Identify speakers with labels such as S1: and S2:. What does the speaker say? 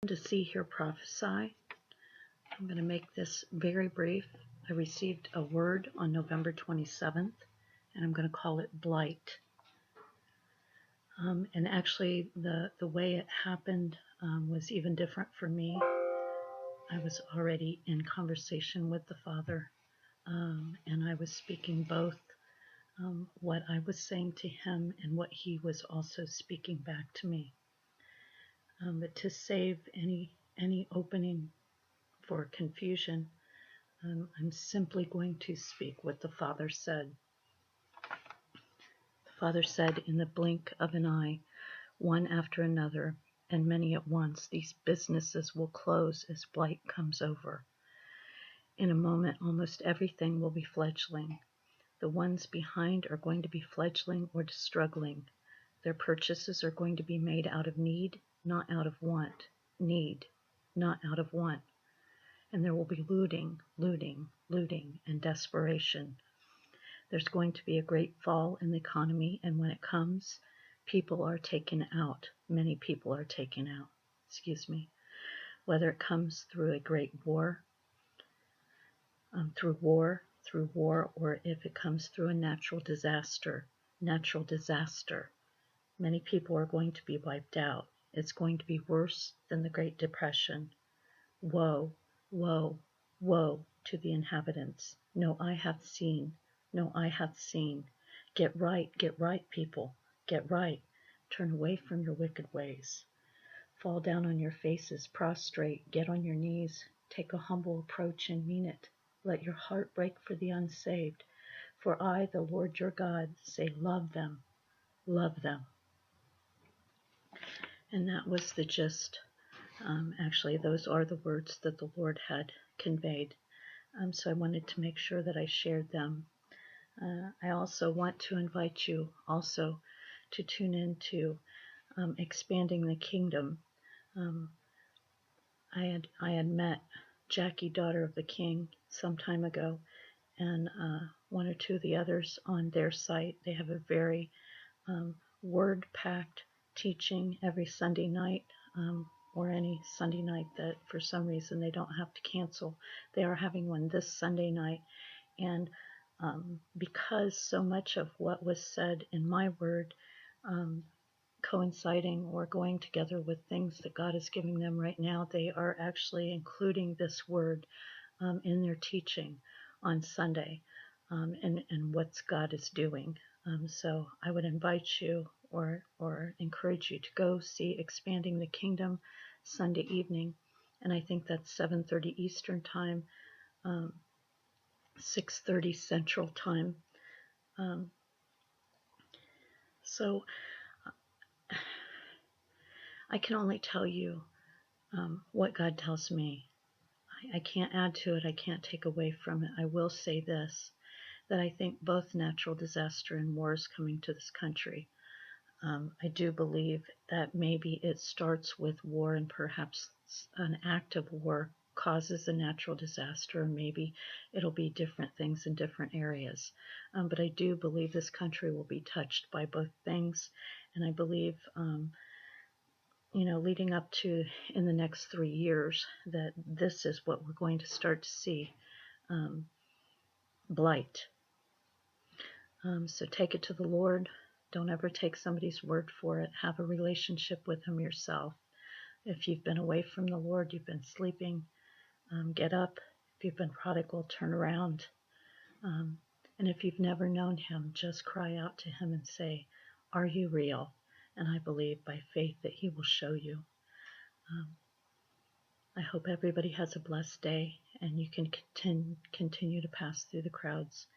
S1: To see, hear, prophesy. I'm going to make this very brief. I received a word on November 27th, and I'm going to call it BLIGHT. And actually, the way it happened was even different for me. I was already in conversation with the Father, and I was speaking both what I was saying to Him and what He was also speaking back to me. But to save any opening for confusion, I'm simply going to speak what the Father said. The Father said, in the blink of an eye, one after another, and many at once, these businesses will close as blight comes over. In a moment, almost everything will be fledgling. The ones behind are going to be fledgling or struggling. Their purchases are going to be made out of need, not out of want. Need, not out of want. And there will be looting, and desperation. There's going to be a great fall in the economy, and when it comes, people are taken out. Many people are taken out, whether it comes through a great war, through war, or if it comes through a natural disaster. Many people are going to be wiped out. It's going to be worse than the Great Depression. Woe, woe, woe to the inhabitants. No eye hath seen, no eye hath seen. Get right, people, get right. Turn away from your wicked ways. Fall down on your faces, prostrate, get on your knees. Take a humble approach and mean it. Let your heart break for the unsaved. For I, the Lord your God, say, love them, love them. And that was the gist. Actually, those are the words that the Lord had conveyed. So I wanted to make sure that I shared them. I also want to invite you also to tune into Expanding the Kingdom. I had met Jackie, daughter of the King, some time ago, and one or two of the others on their site. They have a very word-packed teaching every Sunday night, or any Sunday night that for some reason they don't have to cancel. They are having one this Sunday night, and because so much of what was said in my word coinciding or going together with things that God is giving them right now, they are actually including this word in their teaching on Sunday, and what God is doing. So I would invite you or encourage you to go see Expanding the Kingdom Sunday evening, and I think that's 7:30 Eastern Time, 6:30 Central Time. So I can only tell you what God tells me. I can't add to it. I can't take away from it. I will say this, that I think both natural disaster and war is coming to this country. I do believe that maybe it starts with war, and perhaps an act of war causes a natural disaster, or maybe it'll be different things in different areas. But I do believe this country will be touched by both things, and I believe leading up to in the next 3 years, that this is what we're going to start to see, blight. So take it to the Lord. Don't ever take somebody's word for it. Have a relationship with Him yourself. If you've been away from the Lord, you've been sleeping, get up. If you've been prodigal, turn around. And if you've never known Him, just cry out to Him and say, are you real? And I believe by faith that He will show you. I hope everybody has a blessed day, and you can continue to pass through the crowds